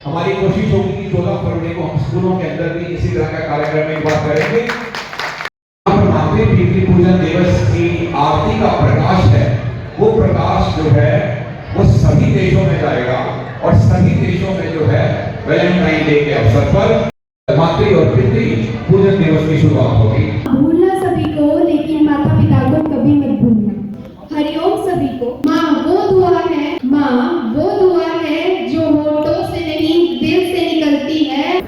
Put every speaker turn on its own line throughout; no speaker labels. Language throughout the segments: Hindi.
हमारी कोशिश होगी कि 14 फरवरी को हम स्कूलों के अंदर भी इसी तरह का कार्यक्रम एक बार करेंगे। महावीर पृथ्वी पूजन दिवस की आरती का प्रकाश है, वो प्रकाश जो है वो सभी देशों में जाएगा और सभी देशों में जो है वैलेंटाइन डे के अवसर पर मातृ और पितृ पूजन दिवस की शुरुआत होगी।
भूलना सभी को, लेकिन माता पिता को कभी मत भूलना। हरिओम सभी को। माँ वो दुआ है, माँ वो दुआ है जो होठों से नहीं दिल से निकलती है।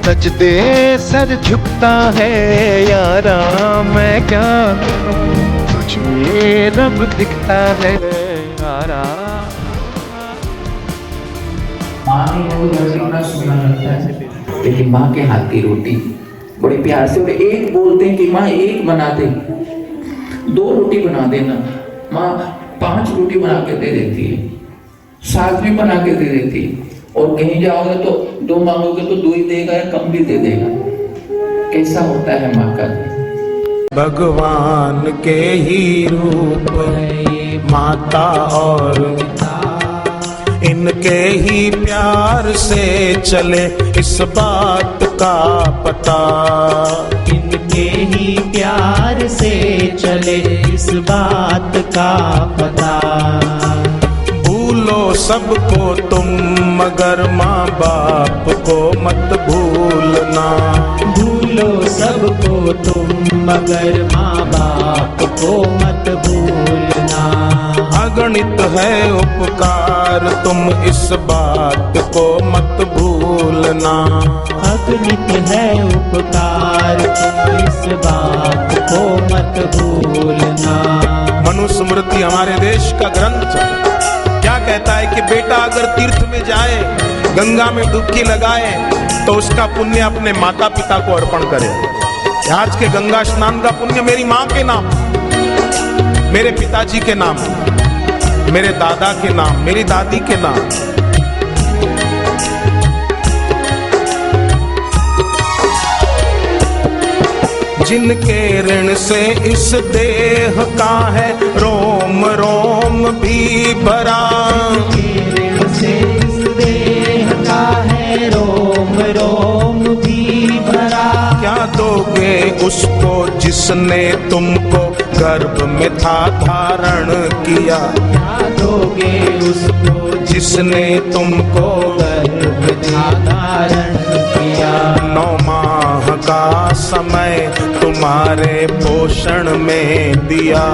सजदे सर झुकता है यारा, मैं क्या करूं, तुझ में रब दिखता है यारा।
माँ ने वो लफ्ज़ इतना सुना लगता है, लेकिन माँ के हाथ की रोटी बड़े प्यार से, और एक बोलते हैं कि माँ एक बना दे, 2 रोटी बना देना। माँ 5 रोटी बना के दे देती है, 7 भी बना के दे देती है, और कहीं जाओगे तो 2 मांगोगे तो 2 ही देगा या कम भी दे देगा। कैसा होता है माँ का।
भगवान के ही रूप है माता और पिता, इनके ही प्यार से चले इस बात का पता,
इनके ही प्यार से चले इस बात का पता।
भूलो सबको तुम मगर माँ बाप को मत भूलना,
भूलो सबको तुम मगर माँ बाप को मत भूलना।
अगणित है उपकार तुम इस बात को मत भूलना। भूलना।
अगणित है उपकार तुम इस बात को मत भूलना।
मनुस्मृति हमारे देश का ग्रंथ क्या कहता है कि बेटा अगर तीर्थ में जाए, गंगा में डुबकी लगाए, तो उसका पुण्य अपने माता पिता को अर्पण करे। आज के गंगा स्नान का पुण्य मेरी माँ के नाम, मेरे पिताजी के नाम, मेरे दादा के नाम, मेरी दादी के नाम। जिनके ऋण से इस देह का है रोम रोम भी भरा,
जिनके ऋण से इस देह का है रोम रोम भी भरा।
क्या दोगे उसको जिसने तुमको गर्भ में था धारण किया?
क्या दोगे उसको
जिसने तुमको
गर्भ में धारण किया?
9 माह का समय तुम्हारे पोषण में दिया,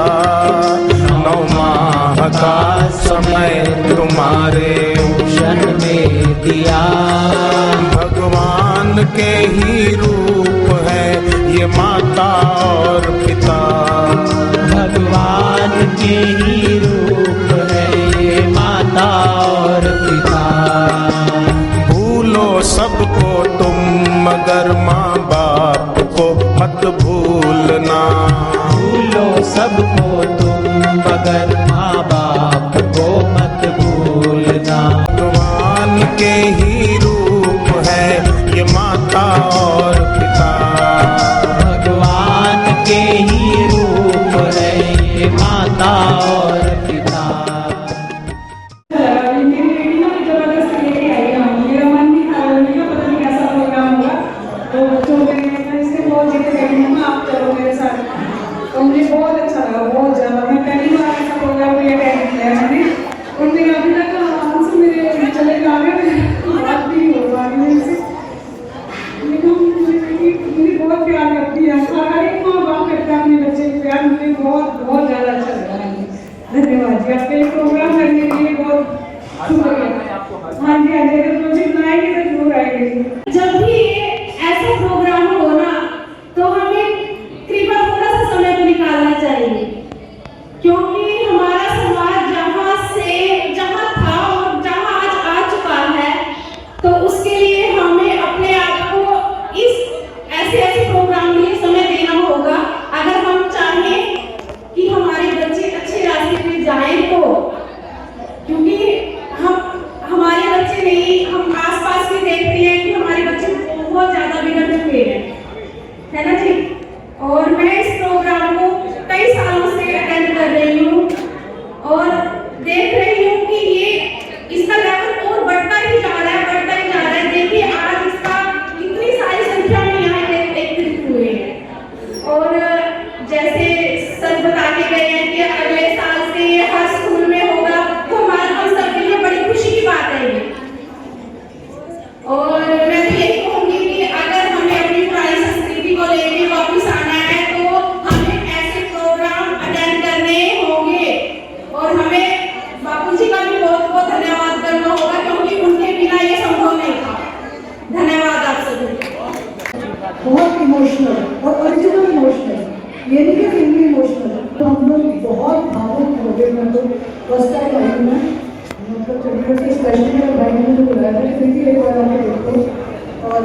9 माह का समय तुम्हारे
पोषण में दिया।
भगवान के ही रूप है ये माता और पिता,
भगवान के ही रूप है ये माता और पिता।
भूलो सबको तुम मगर माँ बाप को मत भूलना।
भूलो सबको तुम मगर माँ बाप को मत भूलना।
भगवान के ही रूप है ये माता और पिता,
भगवान के ही रूप है ये माता और पिता।
मुझे बहुत अच्छा लगा, बहुत ज़्यादा। मैं पहली बार ऐसा प्रोग्राम में अटेंड किया है मैंने, और मेरे अभी तक आराम से मेरे चले जा रहे, बात भी हो रहा है मेरे से। मुझे बहुत प्यार करती है, हर एक माँ बाप करता है अपने बच्चे को प्यार। मुझे बहुत बहुत ज़्यादा अच्छा लगा है। धन्यवाद जी, आपके प्रोग्राम करने के लिए बहुत शुक्रिया। हाँ जी, हाँ जी, अगर प्रोजेक्ट बनाएंगे तो जरूर आएंगे।
जब भी ऐसा प्रोग्राम हो ना, तो हमें कृपया थोड़ा सा समय तो निकालना चाहिए, क्योंकि हमारा समाज जहाँ था और जहाँ आज आ चुका है, तो उसके लिए हमें अपने आप को इस ऐसे प्रोग्राम के लिए समय देना होगा। अगर हम चाहें कि हमारे बच्चे अच्छे रास्ते पे जाएं, तो क्योंकि हमारे बच्चे नहीं, हम आसपास भी देखते हैं कि हमारे बच्चे बहुत ज़्यादा बिगड़ चुके हैं, है ना जी। और मैं इस प्रोग्राम को कई सालों से अटेंड कर रही हूँ और देख रही हूँ कि ये इसका लेवल और बढ़ता ही जा रहा है, बढ़ता ही जा रहा है। देखिए आज इसका इतनी सारी संख्या में यहाँ एकत्रित हुए हैं, और जैसे सर बता के गए हैं कि अगले साल से ये हर स्कूल में होगा, तो हम सबके लिए बड़ी खुशी की बात है ये। और मैं भी यही कहूँगी कि अगर हमें अपनी पुरानी संस्कृति को लेके वापस आना है, तो हमें ऐसे प्रोग्राम अटेंड करने होंगे, और हमें बापू जी का भी बहुत बहुत धन्यवाद करना होगा, क्योंकि उनके बिना ये संभव नहीं था। धन्यवाद आप सभी।
बहुत इमोशनल और ओरिजिनल इमोशनल, ये नहीं कि फिल्मी इमोशनल। तो हम लोग बहुत भावुक हो गए। मैं तो फर्स्ट टाइम आई हूँ, मतलब चंडीगढ़ से स्पेशली मेरे भाई ने मुझे बुलाया था कि फिर भी एक बार आके देखो, और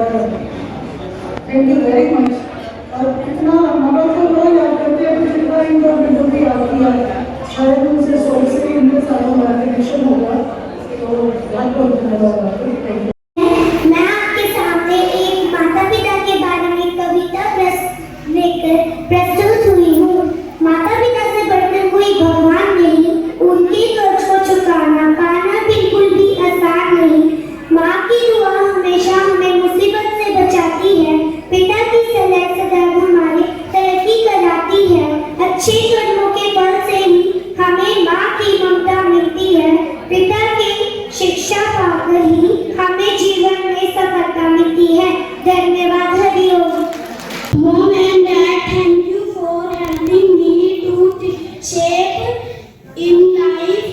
थैंक यू वेरी मच। और कितना मगर तो लोग याद करते हैं, तो जितना इनका विंडो भी आती है, शायद उनसे सोच से इनके साथ हमारा कनेक्शन होगा। तो बहुत बहुत धन्यवाद आपको, थैंक यू।
मैं आपके सामने एक माता पिता के बारे में कविता लेकर प्रस्तुत हुई हूँ। माता पिता से बढ़कर कोई भगवान नहीं, उनके कर्ज को चुकाना पाना बिल्कुल भी आसान नहीं। माँ की दुआ हमेशा हमें मुसीबत से बचाती है, पिता की सलाह सदैव हमारी तरक्की कराती है। अच्छे कर्मों के बल से ही हमें माँ की ममता मिलती है, पिता की शिक्षा पाकर ही हमें जीवन में सफलता मिलती है। धन्यवाद। Hariom. Mom and Dad, thank you for helping me to shape in life.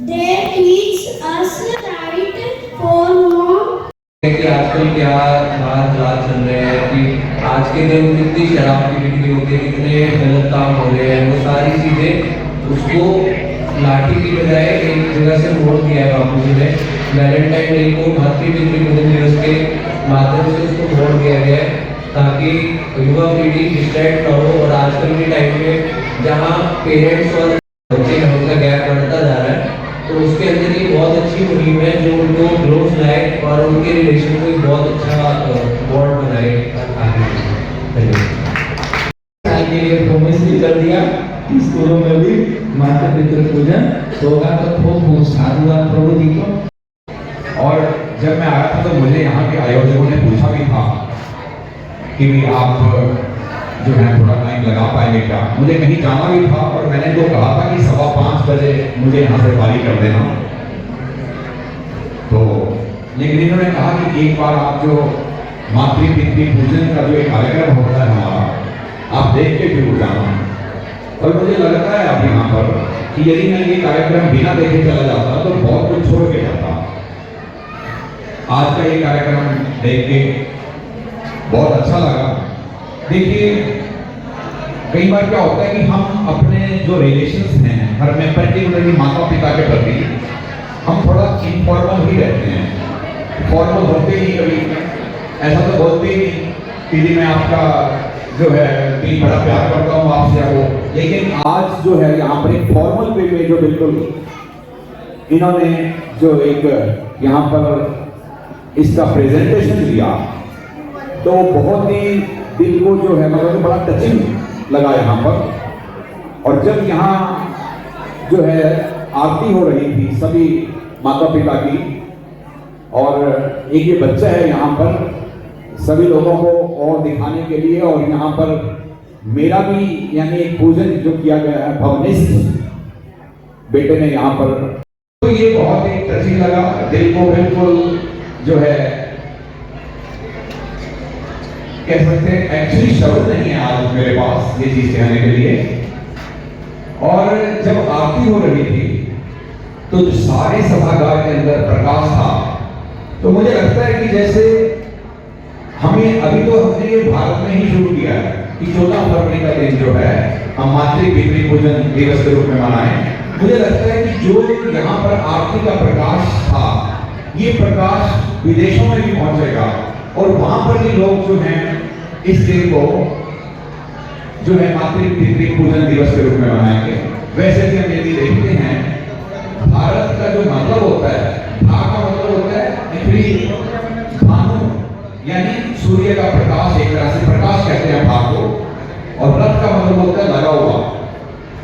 They teach us right for mom.
आज
चल रहे हैं कि आज के दिन कितनी शराब की बिक्री होती है, कितने गलत काम हो रहे हैं, वो सारी चीज़ें उसको लाठी की बजाय एक जगह से मोड़ दिया है बापू जी ने। वैलेंटाइन डे को मातृ पितृ दिवस के माध्यम से उसको मोड़ दिया गया है ताकि युवा पीढ़ी डिस्ट्रैक्ट न हो। और आजकल के टाइम में जहाँ पेरेंट्स और बच्चे में उनका गैप बढ़ता जा रहा है, तो उसके अंदर ये बहुत अच्छी मुहिम है जो उनको क्लोज लाए और उनके रिलेशन को एक बहुत अच्छा बॉन्ड बनाए आगे।
साल के लिए प्रॉमिस भी कर दिया कि स्कूलों में भी माता पितृ पूजन होगा, तो खूब खूब साधुवाद प्रभु जी को।
और जब मैं आया था तो मुझे यहाँ के आयोजकों ने पूछा भी था कि भी आप जो है थोड़ा टाइम लगा पाएंगे क्या। मुझे कहीं जाना भी था और मैंने तो कहा था कि 5:15 बजे मुझे यहाँ से वारी कर देना। तो लेकिन इन्होंने कहा कि एक बार आप जो मातृ पितृ पूजन का जो एक कार्यक्रम होता है हमारा, आप देख के फिर जाना। और मुझे लगता है अब यहाँ पर कि यदि मैं ये कार्यक्रम बिना देखे चला जाता तो बहुत कुछ छोड़ के जाता। आज का ये कार्यक्रम देख के बहुत अच्छा लगा। देखिए कई बार क्या होता है कि हम अपने जो रिलेशंस हैं घर में, पर्टिकुलरली माता पिता के प्रति, हम थोड़ा इनफॉर्मल ही रहते हैं, फॉर्मल होते ही कभी। ऐसा तो बोलते ही नहीं कि जी मैं आपका जो है कि बड़ा प्यार करता हूँ आपसे वो। लेकिन आज जो है यहाँ पर एक फॉर्मल वे में जो बिल्कुल इन्होंने जो एक यहाँ पर इसका प्रेजेंटेशन दिया, तो बहुत ही दिल को जो है मतलब बड़ा टचिंग लगा यहाँ पर। और जब यहाँ जो है आरती हो रही थी सभी माता पिता की, और एक ये बच्चा है यहाँ पर सभी लोगों को और दिखाने के लिए, और यहाँ पर मेरा भी यानी एक पूजन जो किया गया है भवनेश बेटे ने यहाँ पर, तो ये बहुत ही टचिंग लगा। दिल को बिल्कुल जो है कह सकते हैं, एक्चुअली शब्द नहीं है आज मेरे पास ये चीज कहने के लिए। और जब आरती हो रही थी तो जो सारे सभागार के अंदर प्रकाश था, तो मुझे लगता है कि जैसे हमें अभी तो हमने ये भारत में ही शुरू किया है कि 14 फरवरी का दिन जो है हम मातृ पितृ पूजन दिवस के रूप में मनाएं। मुझे लगता है कि जो यहाँ पर आरती का प्रकाश था, ये प्रकाश विदेशों में भी पहुंचेगा और वहां पर भी लोग जो हैं इस दिन को जो है मातृ पितृ पूजन दिवस के रूप में मनाएंगे। वैसे भी हम यदि देखते हैं भारत का जो मतलब होता है, भा का मतलब होता है पृथ्वी, भानु यानी सूर्य का प्रकाश, एक तरह से प्रकाश कहते हैं भा को, और रथ का मतलब होता है लगा हुआ।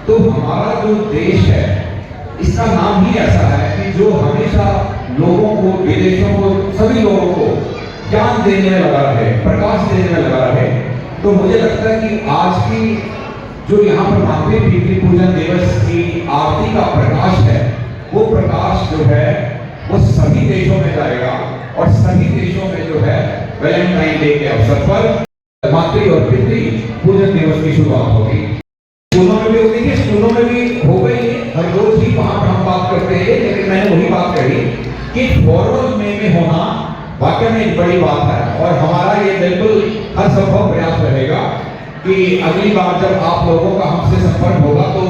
तो हमारा जो देश है इसका नाम ही ऐसा है कि जो हमेशा लोगों को, विदेशों को, सभी लोगों को ज्ञान देने में लगा रहे, प्रकाश देने में लगा रहे। तो मुझे लगता है कि आज की जो यहाँ पर मातृ पितृ पूजन दिवस की आरती का प्रकाश है, वो प्रकाश जो है वो सभी देशों में जाएगा, और सभी देशों में जो है वैलेंटाइन डे के अवसर पर मातृ और पितृ पूजन दिवस की शुरुआत होगी। स्कूलों में भी होगी, स्कूलों में भी हो गई, हर रोज ही वहां हम बात करते हैं। लेकिन मैंने वही बात कही कि फॉर्मल में होना वाकई में एक बड़ी बात है, और हमारा ये बिल्कुल हर संभव प्रयास रहेगा कि अगली बार जब आप लोगों का हमसे संपर्क होगा तो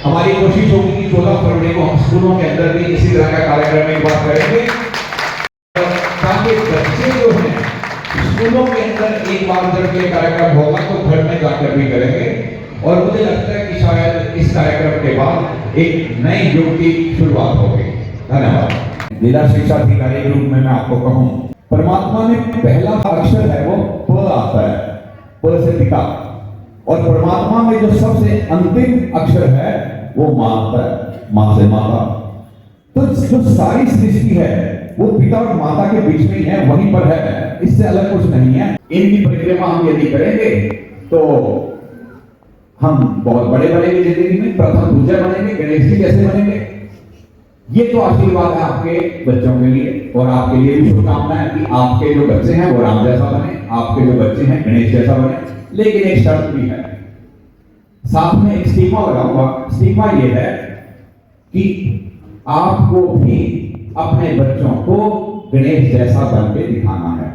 हमारी कोशिश होगी कि 14 फरवरी को हम स्कूलों के अंदर भी इसी तरह का कार्यक्रम एक बार करेंगे, ताकि बच्चे जो हैं स्कूलों के अंदर एक बार जब ये कार्यक्रम होगा तो घर में जाकर भी करेंगे। और मुझे लगता है कि शायद इस कार्यक्रम के बाद एक नई युग की शुरुआत होगी। धन्यवाद। जिला शिक्षा अधिकारी के रूप में मैं आपको कहूं, परमात्मा में पहला अक्षर है वो प आता है, प से पिता, और परमात्मा में जो सबसे अंतिम अक्षर है वो मां आता है, मां से माता। तो जो सारी सृष्टि है वो पिता और माता के बीच में ही है, वहीं पर है, इससे अलग कुछ नहीं है। इनकी परिक्रमा हम यदि करेंगे तो हम बहुत बड़े बनेंगे जिंदगी में, प्रथम पूजा बनेंगे, गणेश जी जैसे बनेंगे। ये तो आशीर्वाद है आपके बच्चों के लिए, और आपके लिए भी शुभकामनाएं कि आपके जो बच्चे हैं वो राम जैसा बने, आपके जो बच्चे हैं गणेश जैसा बने। लेकिन एक शर्त भी है, साथ में एक स्टिग्मा लगाऊंगा। स्टिग्मा ये है कि आपको भी अपने बच्चों को गणेश जैसा बन के दिखाना है।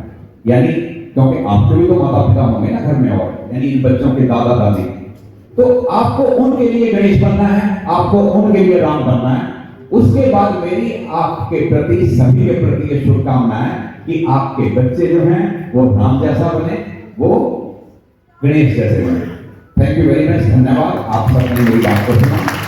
यानी क्योंकि आपके भी तो माता पिता होंगे ना घर में, और यानी इन बच्चों के दादा दादी, तो आपको उनके लिए गणेश बनना है, आपको उनके लिए राम बनना है। उसके बाद मेरी आपके प्रति, सभी के प्रति ये शुभकामनाएं कि आपके बच्चे जो हैं वो राम जैसा बने, वो गणेश जैसे बने। थैंक यू वेरी मच, धन्यवाद। आप सबने मेरी बात को सुना।